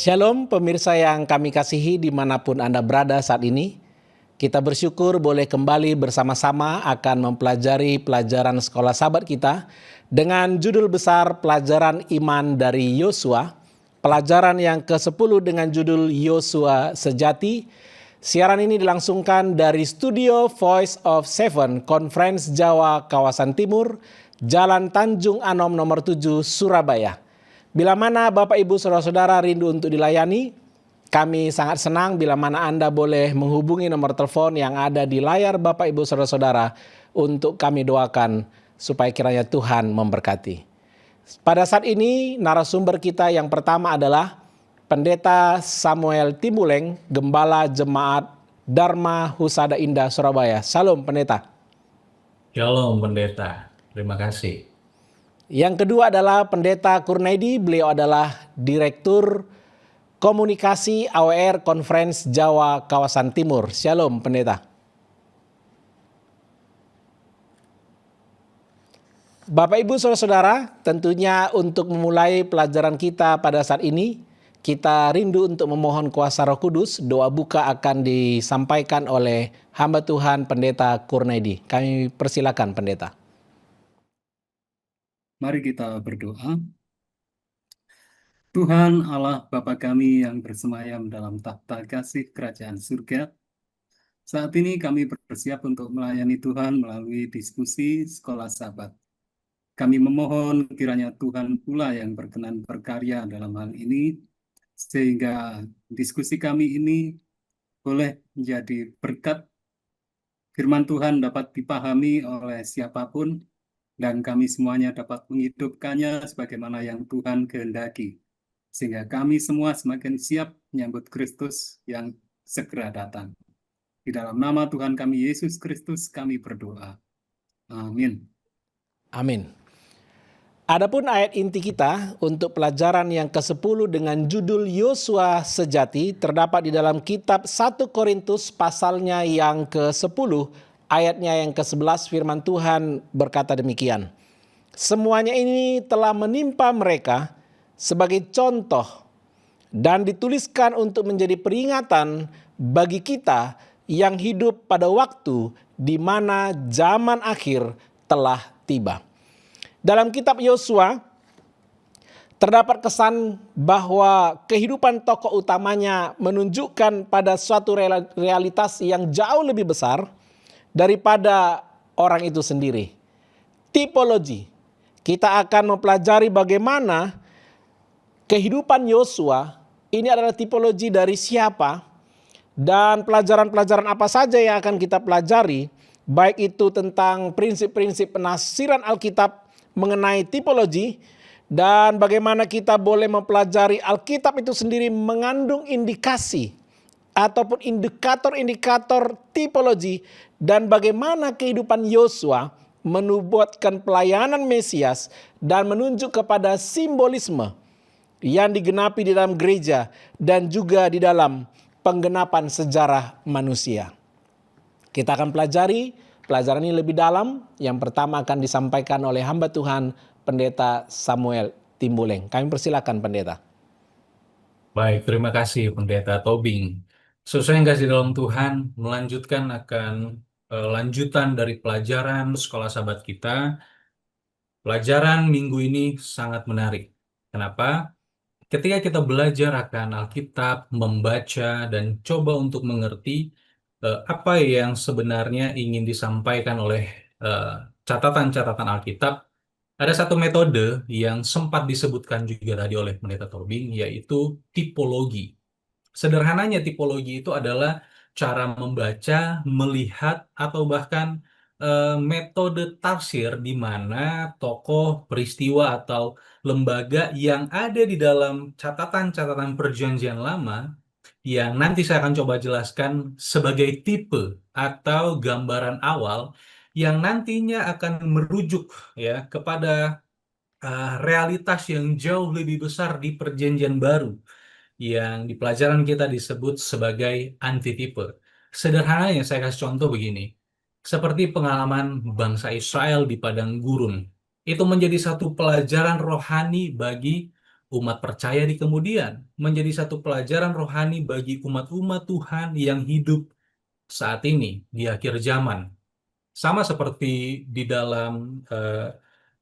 Shalom pemirsa yang kami kasihi dimanapun Anda berada saat ini. Kita bersyukur boleh kembali bersama-sama akan mempelajari pelajaran sekolah sahabat kita dengan judul besar Pelajaran Iman dari Yosua. Pelajaran yang ke-10 dengan judul Yosua Sejati. Siaran ini dilangsungkan dari studio Voice of Seven, Conference Jawa Kawasan Timur, Jalan Tanjung Anom nomor 7, Surabaya. Bila mana Bapak Ibu Saudara-saudara rindu untuk dilayani, kami sangat senang bila mana Anda boleh menghubungi nomor telepon yang ada di layar Bapak Ibu Saudara-saudara untuk kami doakan supaya kiranya Tuhan memberkati. Pada saat ini narasumber kita yang pertama adalah Pendeta Samuel Timbuleng, Gembala Jemaat Dharma Husada Indah Surabaya. Salam Pendeta. Shalom Pendeta, terima kasih. Yang kedua adalah Pendeta Kurnaidi, beliau adalah Direktur Komunikasi AWR Conference Jawa Kawasan Timur. Shalom Pendeta. Bapak Ibu Saudara-saudara, tentunya untuk memulai pelajaran kita pada saat ini, kita rindu untuk memohon kuasa Roh Kudus. Doa buka akan disampaikan oleh hamba Tuhan Pendeta Kurnaidi. Kami persilakan Pendeta. Mari kita berdoa. Tuhan Allah Bapa kami yang bersemayam dalam takhta kasih kerajaan surga, saat ini kami bersiap untuk melayani Tuhan melalui diskusi sekolah sahabat. Kami memohon kiranya Tuhan pula yang berkenan berkarya dalam hal ini, sehingga diskusi kami ini boleh menjadi berkat firman Tuhan dapat dipahami oleh siapapun, dan kami semuanya dapat menghidupkannya sebagaimana yang Tuhan kehendaki. Sehingga kami semua semakin siap menyambut Kristus yang segera datang. Di dalam nama Tuhan kami Yesus Kristus kami berdoa. Amin. Amin. Adapun ayat inti kita untuk pelajaran yang ke-10 dengan judul Yosua Sejati terdapat di dalam kitab 1 Korintus pasalnya yang ke-10, ayatnya yang ke-11. Firman Tuhan berkata demikian. Semuanya ini telah menimpa mereka sebagai contoh dan dituliskan untuk menjadi peringatan bagi kita yang hidup pada waktu di mana zaman akhir telah tiba. Dalam kitab Yosua terdapat kesan bahwa kehidupan tokoh utamanya menunjukkan pada suatu realitas yang jauh lebih besar daripada orang itu sendiri. Tipologi. Kita akan mempelajari bagaimana kehidupan Yosua ini adalah tipologi dari siapa, dan pelajaran-pelajaran apa saja yang akan kita pelajari, baik itu tentang prinsip-prinsip penafsiran Alkitab mengenai tipologi, dan bagaimana kita boleh mempelajari Alkitab itu sendiri mengandung indikasi ataupun indikator-indikator tipologi, dan bagaimana kehidupan Yosua menubuatkan pelayanan Mesias dan menunjuk kepada simbolisme yang digenapi di dalam gereja dan juga di dalam penggenapan sejarah manusia. Kita akan pelajari pelajaran ini lebih dalam. Yang pertama akan disampaikan oleh hamba Tuhan Pendeta Samuel Timbuleng. Kami persilakan Pendeta. Baik, terima kasih Pendeta Tobing. Sesuai yang kasih dalam Tuhan, melanjutkan akan lanjutan dari pelajaran sekolah sahabat kita. Pelajaran minggu ini sangat menarik. Kenapa? Ketika kita belajar akan Alkitab, membaca dan coba untuk mengerti apa yang sebenarnya ingin disampaikan oleh catatan-catatan Alkitab, ada satu metode yang sempat disebutkan juga tadi oleh Pendeta Tobing, yaitu tipologi. Sederhananya tipologi itu adalah cara membaca, melihat, atau bahkan metode tafsir di mana tokoh, peristiwa, atau lembaga yang ada di dalam catatan-catatan Perjanjian Lama yang nanti saya akan coba jelaskan sebagai tipe atau gambaran awal yang nantinya akan merujuk ya kepada realitas yang jauh lebih besar di Perjanjian Baru yang di pelajaran kita disebut sebagai antitipe. Sederhananya saya kasih contoh begini. Seperti pengalaman bangsa Israel di padang gurun. Itu menjadi satu pelajaran rohani bagi umat percaya di kemudian, menjadi satu pelajaran rohani bagi umat-umat Tuhan yang hidup saat ini di akhir zaman. Sama seperti di dalam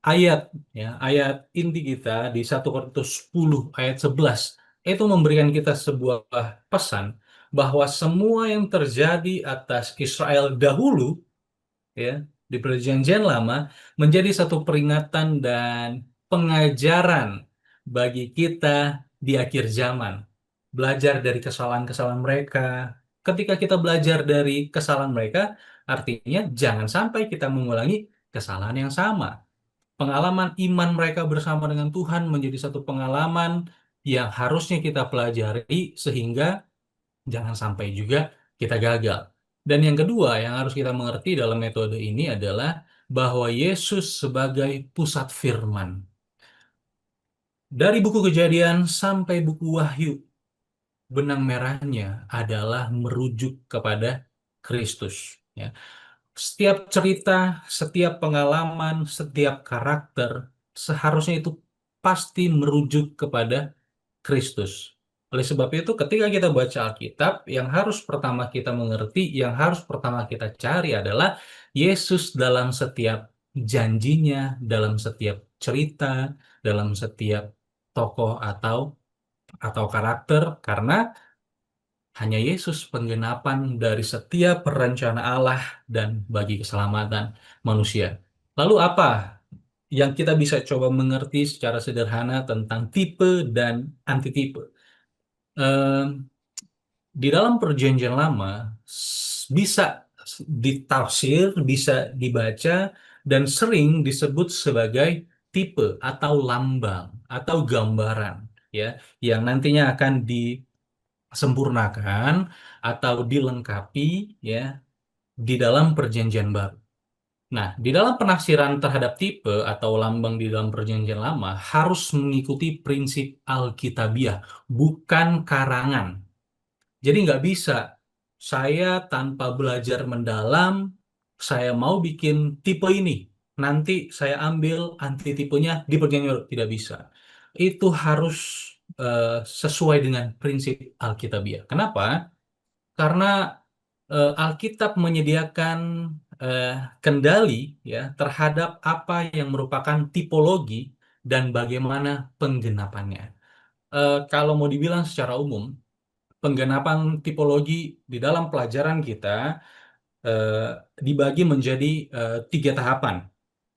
ayat ayat inti kita di 1 Korintus 10 ayat 11 itu memberikan kita sebuah pesan bahwa semua yang terjadi atas Israel dahulu, ya, di Perjanjian Lama, menjadi satu peringatan dan pengajaran bagi kita di akhir zaman. Belajar dari kesalahan-kesalahan mereka. Ketika kita belajar dari kesalahan mereka, artinya jangan sampai kita mengulangi kesalahan yang sama. Pengalaman iman mereka bersama dengan Tuhan menjadi satu pengalaman yang harusnya kita pelajari sehingga jangan sampai juga kita gagal. Dan yang kedua yang harus kita mengerti dalam metode ini adalah bahwa Yesus sebagai pusat firman. Dari buku Kejadian sampai buku Wahyu, benang merahnya adalah merujuk kepada Kristus. Ya. Setiap cerita, setiap pengalaman, setiap karakter seharusnya itu pasti merujuk kepada Kristus. Oleh sebab itu, ketika kita baca Alkitab, yang harus pertama kita mengerti, yang harus pertama kita cari adalah Yesus dalam setiap janjinya, dalam setiap cerita, dalam setiap tokoh atau karakter, karena hanya Yesus penggenapan dari setiap rencana Allah dan bagi keselamatan manusia. Lalu apa yang kita bisa coba mengerti secara sederhana tentang tipe dan antitipe? Em, di dalam Perjanjian Lama bisa ditafsir, bisa dibaca, dan sering disebut sebagai tipe atau lambang atau gambaran, ya, yang nantinya akan disempurnakan atau dilengkapi, ya, di dalam Perjanjian Baru. Nah, di dalam penafsiran terhadap tipe atau lambang di dalam Perjanjian Lama harus mengikuti prinsip Alkitabiah, bukan karangan. Jadi nggak bisa saya tanpa belajar mendalam, saya mau bikin tipe ini, nanti saya ambil antitipenya di Perjanjian Baru. Tidak bisa. Itu harus sesuai dengan prinsip Alkitabiah. Kenapa? Karena Alkitab menyediakan eh, kendali, ya, terhadap apa yang merupakan tipologi dan bagaimana penggenapannya. Kalau mau dibilang secara umum, penggenapan tipologi di dalam pelajaran kita eh, dibagi menjadi 3 tahapan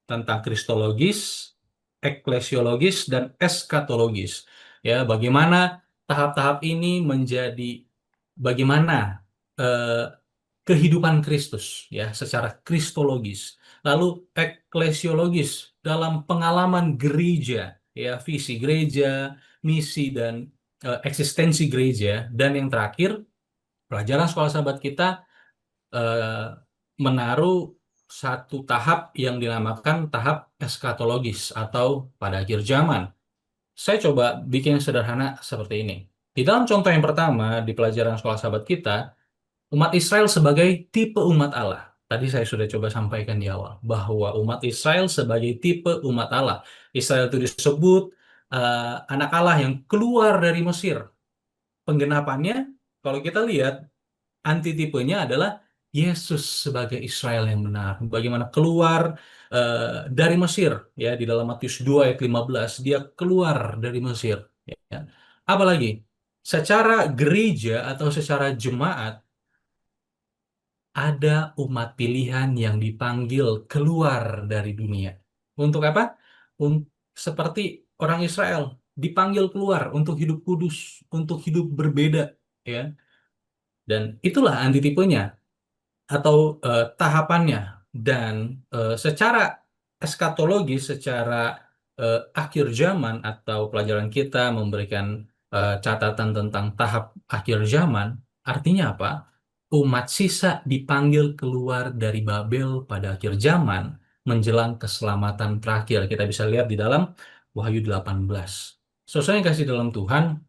tentang kristologis, eklesiologis, dan eskatologis. Ya, bagaimana tahap-tahap ini menjadi bagaimana eh, kehidupan Kristus, ya, secara kristologis. Lalu eklesiologis dalam pengalaman gereja, ya, visi gereja, misi dan eksistensi gereja, dan yang terakhir pelajaran sekolah sahabat kita eh, menaruh satu tahap yang dinamakan tahap eskatologis atau pada akhir zaman. Saya coba bikin sederhana seperti ini. Di dalam contoh yang pertama di pelajaran sekolah sahabat kita, umat Israel sebagai tipe umat Allah. Tadi saya sudah coba sampaikan di awal bahwa umat Israel sebagai tipe umat Allah. Israel itu disebut anak Allah yang keluar dari Mesir. Penggenapannya, kalau kita lihat, antitipenya adalah Yesus sebagai Israel yang benar. Bagaimana keluar dari Mesir, ya, di dalam Matius 2 ayat 15, dia keluar dari Mesir. Ya. Apalagi, secara gereja atau secara jemaat, ada umat pilihan yang dipanggil keluar dari dunia. Untuk apa? Seperti orang Israel dipanggil keluar untuk hidup kudus, untuk hidup berbeda, ya. Dan itulah antitipenya atau tahapannya. Dan secara eskatologi, secara akhir zaman atau pelajaran kita memberikan catatan tentang tahap akhir zaman, artinya apa? Umat sisa dipanggil keluar dari Babel pada akhir zaman menjelang keselamatan terakhir. Kita bisa lihat di dalam Wahyu 18. Saudara yang kasih dalam Tuhan,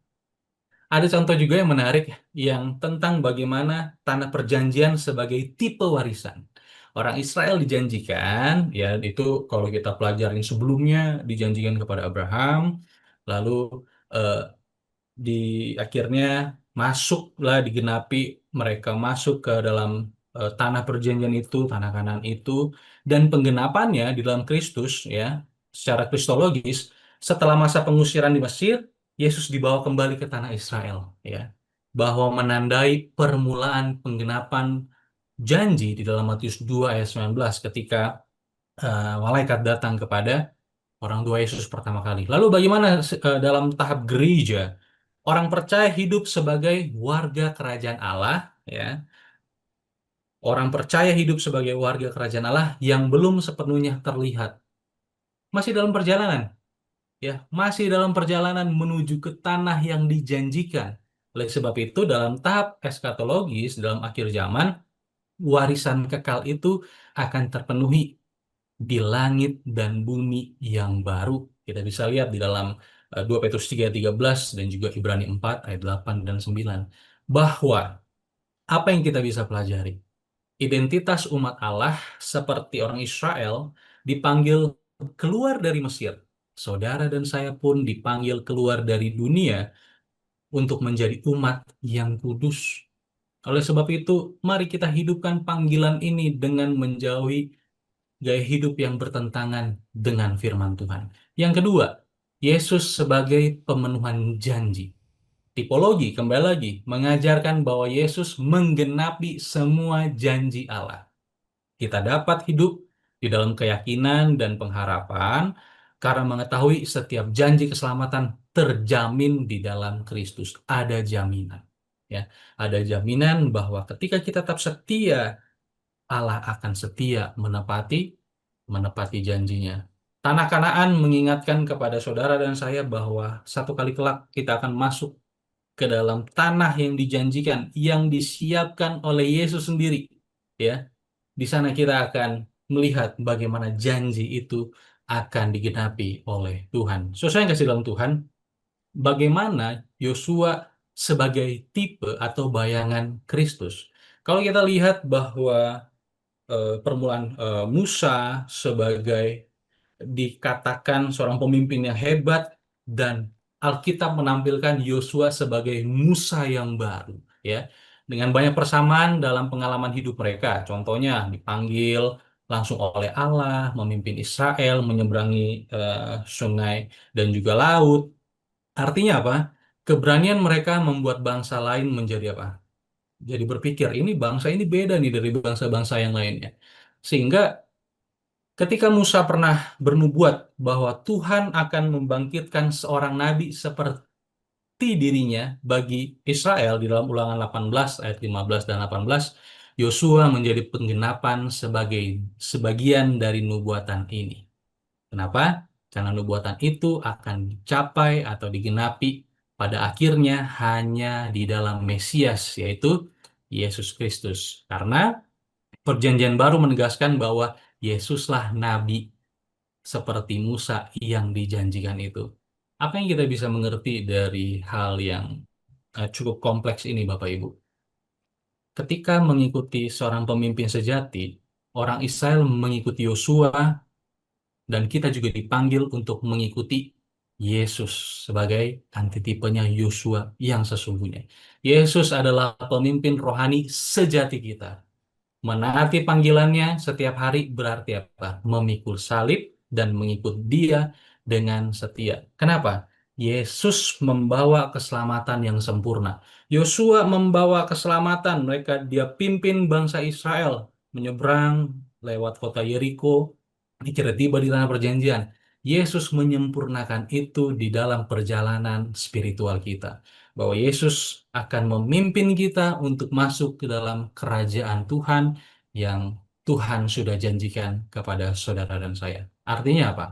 ada contoh juga yang menarik yang tentang bagaimana tanah perjanjian sebagai tipe warisan. Orang Israel dijanjikan, ya, itu kalau kita pelajarin sebelumnya, dijanjikan kepada Abraham, lalu eh, di akhirnya masuklah digenapi, mereka masuk ke dalam tanah perjanjian itu, tanah Kanaan itu, dan penggenapannya di dalam Kristus, ya, secara kristologis, setelah masa pengusiran di Mesir, Yesus dibawa kembali ke tanah Israel, ya, bahwa menandai permulaan penggenapan janji di dalam Matius 2 ayat 19 ketika malaikat datang kepada orang tua Yesus pertama kali. Lalu bagaimana dalam tahap gereja? Orang percaya hidup sebagai warga kerajaan Allah, ya. Orang percaya hidup sebagai warga kerajaan Allah yang belum sepenuhnya terlihat. Masih dalam perjalanan, ya. Masih dalam perjalanan menuju ke tanah yang dijanjikan. Oleh sebab itu, dalam tahap eskatologis, dalam akhir zaman, warisan kekal itu akan terpenuhi di langit dan bumi yang baru. Kita bisa lihat di dalam 2 Petrus 3:13 dan juga Ibrani 4 ayat 8 dan 9. Bahwa apa yang kita bisa pelajari? Identitas umat Allah seperti orang Israel dipanggil keluar dari Mesir. Saudara dan saya pun dipanggil keluar dari dunia untuk menjadi umat yang kudus. Oleh sebab itu, mari kita hidupkan panggilan ini dengan menjauhi gaya hidup yang bertentangan dengan firman Tuhan. Yang kedua, Yesus sebagai pemenuhan janji. Tipologi, kembali lagi, mengajarkan bahwa Yesus menggenapi semua janji Allah. Kita dapat hidup di dalam keyakinan dan pengharapan karena mengetahui setiap janji keselamatan terjamin di dalam Kristus. Ada jaminan. Ya, ada jaminan bahwa ketika kita tetap setia, Allah akan setia menepati janjinya. Tanah Kanaan mengingatkan kepada saudara dan saya bahwa satu kali kelak kita akan masuk ke dalam tanah yang dijanjikan, yang disiapkan oleh Yesus sendiri. Ya, di sana kita akan melihat bagaimana janji itu akan digenapi oleh Tuhan. Saudara yang kasih dalam Tuhan, bagaimana Yosua sebagai tipe atau bayangan Kristus? Kalau kita lihat bahwa permulaan Musa sebagai dikatakan seorang pemimpin yang hebat, dan Alkitab menampilkan Yosua sebagai Musa yang baru, ya, dengan banyak persamaan dalam pengalaman hidup mereka. Contohnya dipanggil langsung oleh Allah memimpin Israel menyeberangi sungai dan juga laut. Artinya apa? Keberanian mereka membuat bangsa lain menjadi apa? Jadi berpikir, ini bangsa ini beda nih dari bangsa-bangsa yang lainnya. Sehingga ketika Musa pernah bernubuat bahwa Tuhan akan membangkitkan seorang nabi seperti dirinya bagi Israel di dalam Ulangan 18 ayat 15 dan 18, Yosua menjadi penggenapan sebagai sebagian dari nubuatan ini. Kenapa? Karena nubuatan itu akan dicapai atau digenapi pada akhirnya hanya di dalam Mesias, yaitu Yesus Kristus. Karena Perjanjian Baru menegaskan bahwa Yesuslah nabi seperti Musa yang dijanjikan itu. Apa yang kita bisa mengerti dari hal yang cukup kompleks ini, Bapak Ibu? Ketika mengikuti seorang pemimpin sejati, orang Israel mengikuti Yosua, dan kita juga dipanggil untuk mengikuti Yesus sebagai antitipenya Yosua yang sesungguhnya. Yesus adalah pemimpin rohani sejati kita. Menaati panggilannya setiap hari berarti apa? Memikul salib dan mengikut Dia dengan setia. Kenapa? Yesus membawa keselamatan yang sempurna. Yosua membawa keselamatan. Dia pimpin bangsa Israel menyeberang lewat kota Yeriko, dikira tiba di tanah perjanjian. Yesus menyempurnakan itu di dalam perjalanan spiritual kita. Bahwa Yesus akan memimpin kita untuk masuk ke dalam kerajaan Tuhan yang Tuhan sudah janjikan kepada saudara dan saya. Artinya apa?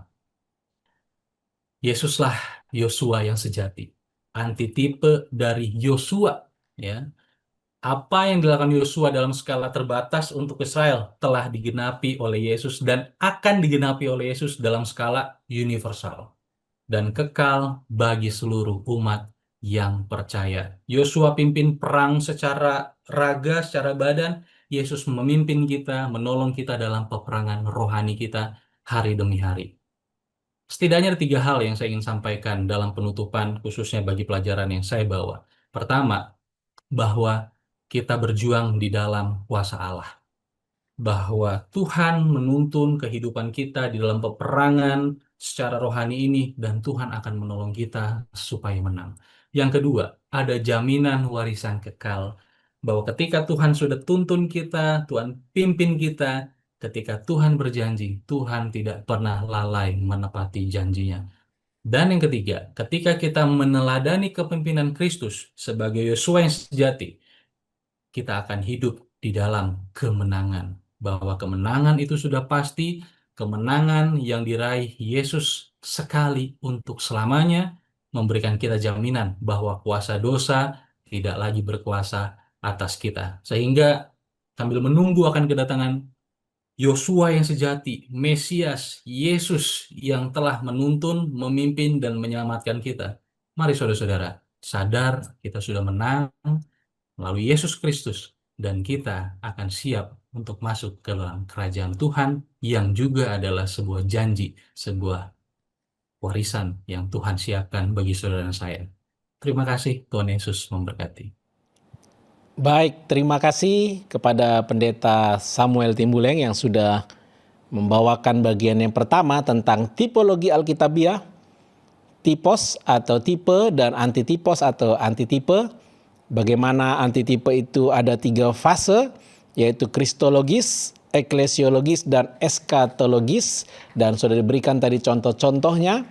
Yesuslah Yosua yang sejati. Antitipe dari Yosua, ya. Apa yang dilakukan Yosua dalam skala terbatas untuk Israel telah digenapi oleh Yesus dan akan digenapi oleh Yesus dalam skala universal dan kekal bagi seluruh umat yang percaya. Yosua pimpin perang secara raga, secara badan. Yesus memimpin kita, menolong kita dalam peperangan rohani kita hari demi hari. Setidaknya ada 3 hal yang saya ingin sampaikan dalam penutupan, khususnya bagi pelajaran yang saya bawa. Pertama, bahwa kita berjuang di dalam kuasa Allah. Bahwa Tuhan menuntun kehidupan kita di dalam peperangan secara rohani ini, dan Tuhan akan menolong kita supaya menang. Yang kedua, ada jaminan warisan kekal. Bahwa ketika Tuhan sudah tuntun kita, Tuhan pimpin kita, ketika Tuhan berjanji, Tuhan tidak pernah lalai menepati janjinya. Dan yang ketiga, ketika kita meneladani kepemimpinan Kristus sebagai Yosua yang sejati, kita akan hidup di dalam kemenangan. Bahwa kemenangan itu sudah pasti, kemenangan yang diraih Yesus sekali untuk selamanya, memberikan kita jaminan bahwa kuasa dosa tidak lagi berkuasa atas kita. Sehingga sambil menunggu akan kedatangan Yosua yang sejati, Mesias, Yesus yang telah menuntun, memimpin, dan menyelamatkan kita. Mari saudara-saudara, sadar kita sudah menang melalui Yesus Kristus, dan kita akan siap untuk masuk ke dalam kerajaan Tuhan yang juga adalah sebuah janji, sebuah warisan yang Tuhan siapkan bagi saudara dan saya. Terima kasih, Tuhan Yesus memberkati. Baik, terima kasih kepada Pendeta Samuel Timbuleng yang sudah membawakan bagian yang pertama tentang tipologi Alkitabiah, tipos atau tipe, dan antitipos atau antitipe. Bagaimana antitipe itu ada 3 fase, yaitu kristologis, eklesiologis, dan eskatologis. Dan sudah diberikan tadi contoh-contohnya.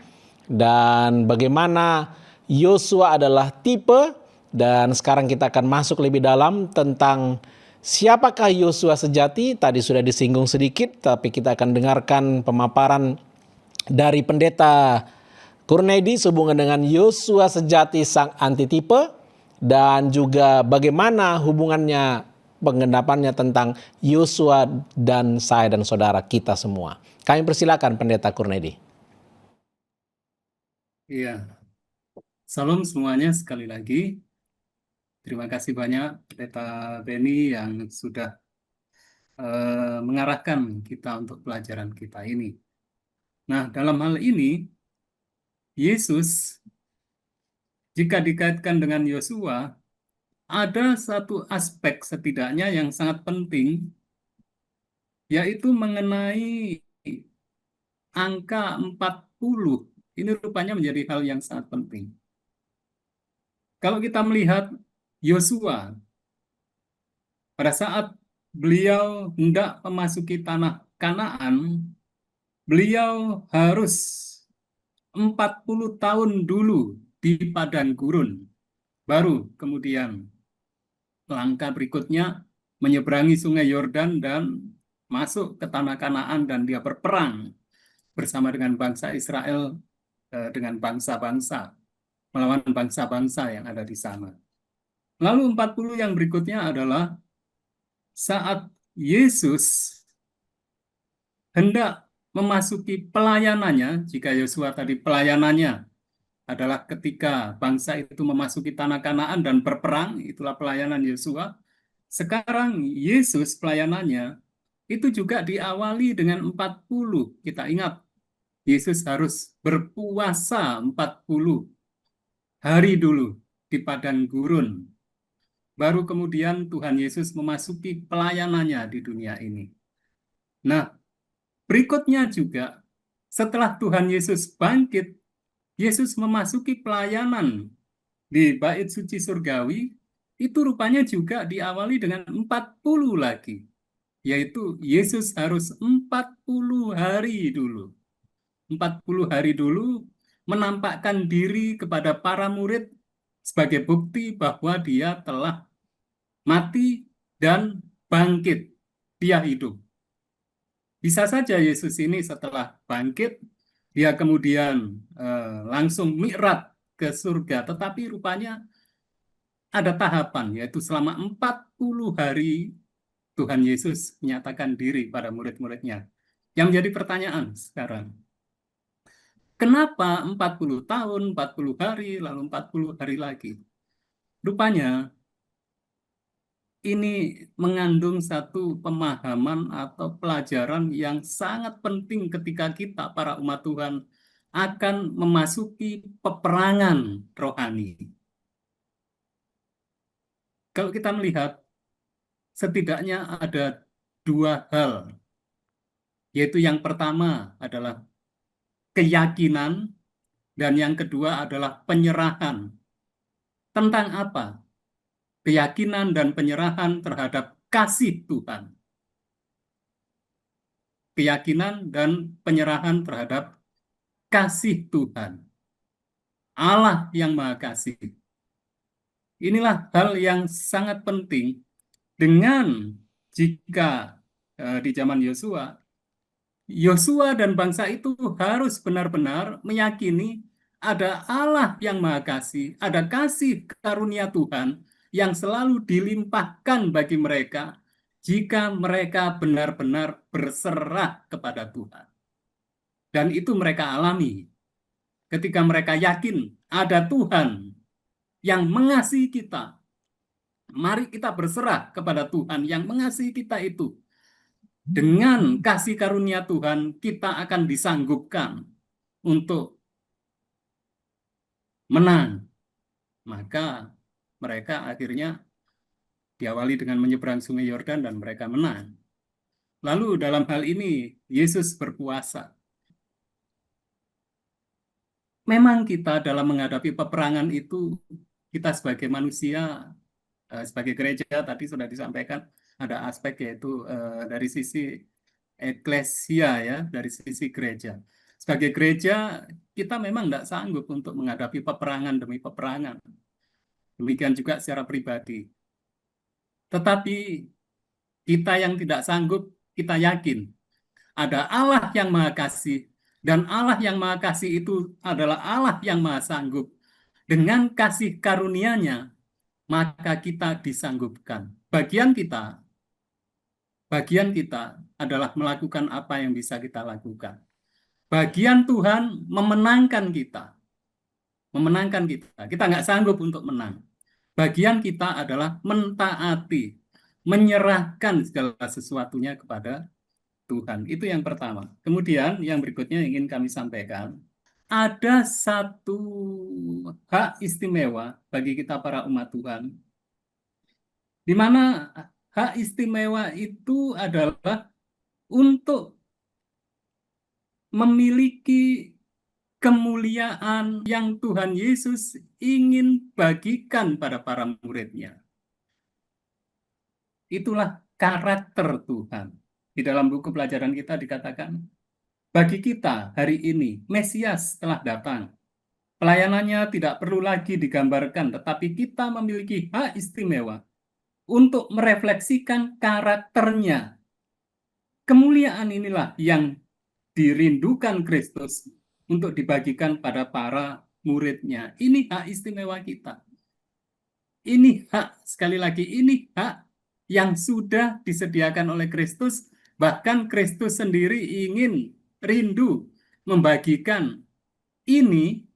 Dan bagaimana Yosua adalah tipe. Dan sekarang kita akan masuk lebih dalam tentang siapakah Yosua sejati. Tadi sudah disinggung sedikit, tapi kita akan dengarkan pemaparan dari Pendeta Kurnedi sehubungan dengan Yosua sejati sang antitipe, dan juga bagaimana hubungannya penggendapannya tentang Yosua dan saya dan saudara kita semua. Kami persilakan Pendeta Kurnedi. Iya, salam semuanya sekali lagi. Terima kasih banyak Pendeta Beni yang sudah mengarahkan kita untuk pelajaran kita ini. Nah, dalam hal ini, Yesus, jika dikaitkan dengan Yosua, ada satu aspek setidaknya yang sangat penting, yaitu mengenai angka 40. Ini rupanya menjadi hal yang sangat penting. Kalau kita melihat Yosua, pada saat beliau hendak memasuki tanah Kanaan, beliau harus 40 tahun dulu di padang gurun. Baru kemudian langkah berikutnya menyeberangi sungai Yordan dan masuk ke tanah Kanaan, dan dia berperang bersama dengan bangsa Israel, dengan bangsa-bangsa, melawan bangsa-bangsa yang ada di sana. Lalu 40 yang berikutnya adalah saat Yesus hendak memasuki pelayanannya. Jika Yosua tadi pelayanannya adalah ketika bangsa itu memasuki tanah Kanaan dan berperang, itulah pelayanan Yosua. Sekarang Yesus pelayanannya itu juga diawali dengan 40. Kita ingat, Yesus harus berpuasa 40 hari dulu di padang gurun. Baru kemudian Tuhan Yesus memasuki pelayanannya di dunia ini. Nah, berikutnya juga setelah Tuhan Yesus bangkit, Yesus memasuki pelayanan di bait suci surgawi, itu rupanya juga diawali dengan 40 lagi. Yaitu Yesus harus 40 hari dulu. 40 hari dulu menampakkan diri kepada para murid sebagai bukti bahwa dia telah mati dan bangkit. Dia hidup. Bisa saja Yesus ini setelah bangkit, dia kemudian langsung mi'raj ke surga. Tetapi rupanya ada tahapan, yaitu selama 40 hari Tuhan Yesus menyatakan diri pada murid-muridnya. Yang menjadi pertanyaan sekarang, kenapa 40 tahun, 40 hari, lalu 40 hari lagi? Rupanya ini mengandung satu pemahaman atau pelajaran yang sangat penting ketika kita, para umat Tuhan, akan memasuki peperangan rohani. Kalau kita melihat, setidaknya ada dua hal, yaitu yang pertama adalah keyakinan dan yang kedua adalah penyerahan. Tentang apa? Keyakinan dan penyerahan terhadap kasih Tuhan. Keyakinan dan penyerahan terhadap kasih Tuhan. Allah yang Maha Kasih. Inilah hal yang sangat penting dengan jika di zaman Yosua dan bangsa itu harus benar-benar meyakini ada Allah yang Maha Kasih, ada kasih karunia Tuhan yang selalu dilimpahkan bagi mereka jika mereka benar-benar berserah kepada Tuhan. Dan itu mereka alami ketika mereka yakin ada Tuhan yang mengasihi kita. Mari kita berserah kepada Tuhan yang mengasihi kita itu. Dengan kasih karunia Tuhan, kita akan disanggupkan untuk menang. Maka mereka akhirnya diawali dengan menyeberang sungai Yordan dan mereka menang. Lalu dalam hal ini, Yesus berpuasa. Memang kita dalam menghadapi peperangan itu, kita sebagai manusia, sebagai gereja, tadi sudah disampaikan, ada aspek yaitu dari sisi eklesia, ya, dari sisi gereja. Sebagai gereja, kita memang tidak sanggup untuk menghadapi peperangan demi peperangan. Demikian juga secara pribadi. Tetapi kita yang tidak sanggup, kita yakin ada Allah yang Maha Kasih, dan Allah yang Maha Kasih itu adalah Allah yang Maha Sanggup. Dengan kasih karunia-Nya, maka kita disanggupkan. Bagian kita adalah melakukan apa yang bisa kita lakukan. Bagian Tuhan memenangkan kita. Memenangkan kita. Kita nggak sanggup untuk menang. Bagian kita adalah mentaati, menyerahkan segala sesuatunya kepada Tuhan. Itu yang pertama. Kemudian yang berikutnya yang ingin kami sampaikan, ada satu hak istimewa bagi kita para umat Tuhan, di mana hak istimewa itu adalah untuk memiliki kemuliaan yang Tuhan Yesus ingin bagikan pada para murid-Nya. Itulah karakter Tuhan. Di dalam buku pelajaran kita dikatakan, bagi kita hari ini, Mesias telah datang. Pelayanannya tidak perlu lagi digambarkan, tetapi kita memiliki hak istimewa untuk merefleksikan karakternya. Kemuliaan inilah yang dirindukan Kristus untuk dibagikan pada para murid-Nya. Ini hak istimewa kita. Ini hak, sekali lagi, ini hak yang sudah disediakan oleh Kristus. Bahkan Kristus sendiri ingin rindu membagikan ini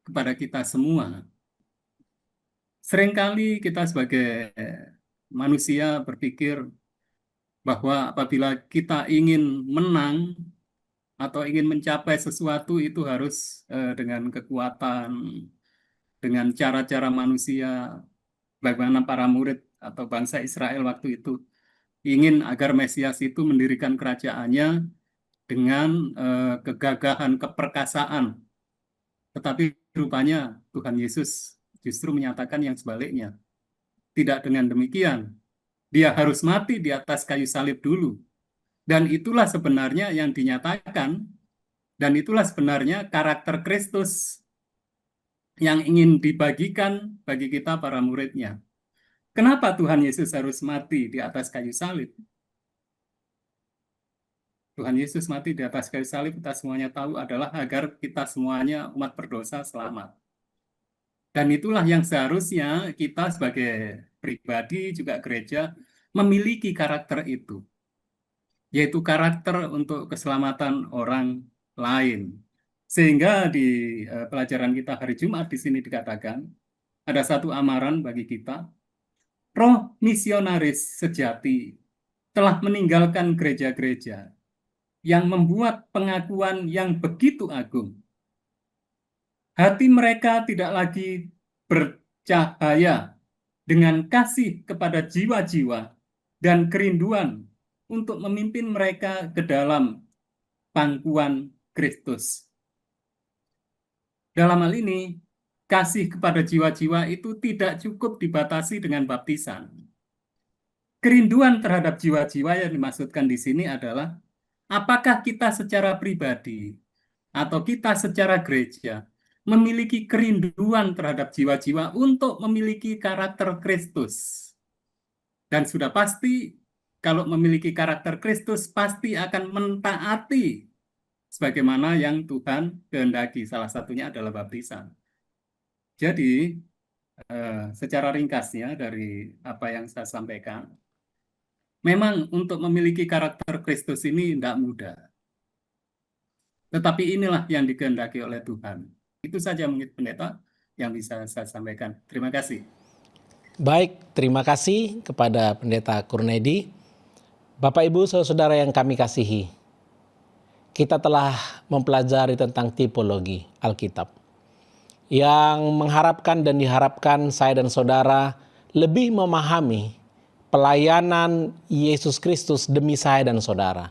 kepada kita semua. Seringkali kita sebagai manusia berpikir bahwa apabila kita ingin menang atau ingin mencapai sesuatu itu harus dengan kekuatan, dengan cara-cara manusia. Bagaimana para murid atau bangsa Israel waktu itu ingin agar Mesias itu mendirikan kerajaannya dengan kegagahan, keperkasaan. Tetapi rupanya Tuhan Yesus justru menyatakan yang sebaliknya. Tidak dengan demikian. Dia harus mati di atas kayu salib dulu. Dan itulah sebenarnya yang dinyatakan, dan itulah sebenarnya karakter Kristus yang ingin dibagikan bagi kita para murid-Nya. Kenapa Tuhan Yesus harus mati di atas kayu salib? Tuhan Yesus mati di atas kayu salib, kita semuanya tahu, adalah agar kita semuanya umat berdosa selamat. Dan itulah yang seharusnya kita sebagai pribadi, juga gereja, memiliki karakter itu. Yaitu karakter untuk keselamatan orang lain. Sehingga di pelajaran kita hari Jumat di sini dikatakan, ada satu amaran bagi kita, roh misionaris sejati telah meninggalkan gereja-gereja yang membuat pengakuan yang begitu agung. Hati mereka tidak lagi bercahaya dengan kasih kepada jiwa-jiwa dan kerinduan untuk memimpin mereka ke dalam pangkuan Kristus. Dalam hal ini, kasih kepada jiwa-jiwa itu tidak cukup dibatasi dengan baptisan. Kerinduan terhadap jiwa-jiwa yang dimaksudkan di sini adalah apakah kita secara pribadi atau kita secara gereja memiliki kerinduan terhadap jiwa-jiwa untuk memiliki karakter Kristus. Dan sudah pasti kalau memiliki karakter Kristus pasti akan mentaati sebagaimana yang Tuhan kehendaki. Salah satunya adalah baptisan. Jadi, secara ringkasnya dari apa yang saya sampaikan, memang untuk memiliki karakter Kristus ini tidak mudah. Tetapi inilah yang dikehendaki oleh Tuhan. Itu saja mungkin pendeta yang bisa saya sampaikan. Terima kasih. Baik, terima kasih kepada Pendeta Kurnedi. Bapak Ibu Saudara yang kami kasihi, kita telah mempelajari tentang tipologi Alkitab yang mengharapkan dan diharapkan saya dan saudara lebih memahami pelayanan Yesus Kristus demi saya dan saudara.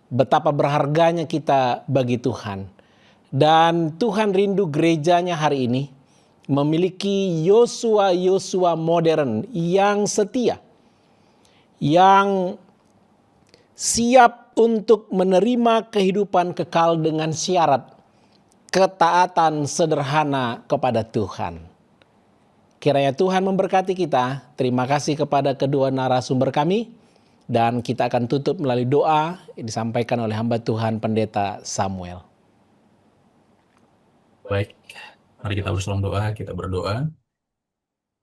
Betapa berharganya kita bagi Tuhan. Dan Tuhan rindu gerejanya hari ini memiliki Yosua modern yang setia, yang siap untuk menerima kehidupan kekal dengan syarat ketaatan sederhana kepada Tuhan. Kiranya Tuhan memberkati kita. Terima kasih kepada kedua narasumber kami. Dan kita akan tutup melalui doa yang disampaikan oleh hamba Tuhan Pendeta Samuel. Baik, mari kita bersama doa, kita berdoa.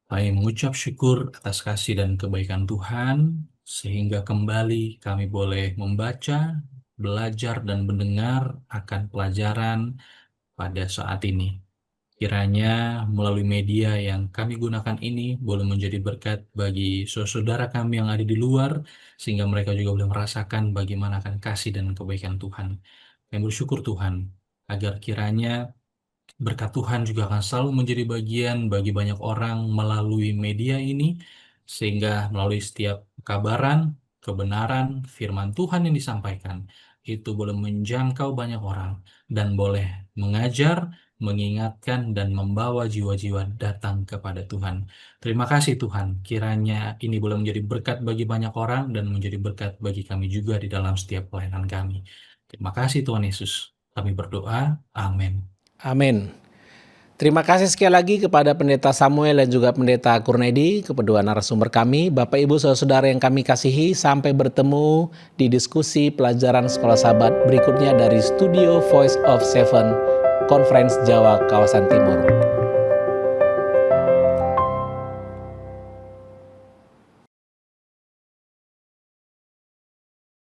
Kami mengucap syukur atas kasih dan kebaikan Tuhan, sehingga kembali kami boleh membaca, belajar, dan mendengar akan pelajaran pada saat ini. Kiranya melalui media yang kami gunakan ini boleh menjadi berkat bagi saudara kami yang ada di luar, sehingga mereka juga boleh merasakan bagaimana akan kasih dan kebaikan Tuhan. Kami bersyukur Tuhan, agar kiranya berkat Tuhan juga akan selalu menjadi bagian bagi banyak orang melalui media ini, sehingga melalui setiap kabaran, kebenaran, firman Tuhan yang disampaikan, itu boleh menjangkau banyak orang dan boleh mengajar, mengingatkan, dan membawa jiwa-jiwa datang kepada Tuhan. Terima kasih Tuhan, kiranya ini boleh menjadi berkat bagi banyak orang dan menjadi berkat bagi kami juga di dalam setiap pelayanan kami. Terima kasih Tuhan Yesus. Kami berdoa. Amin. Amin. Terima kasih sekali lagi kepada Pendeta Samuel dan juga Pendeta Kurnedi, kedua narasumber kami. Bapak Ibu Saudara yang kami kasihi, sampai bertemu di diskusi pelajaran Sekolah Sahabat berikutnya dari Studio Voice of Seven, Conference Jawa Kawasan Timur.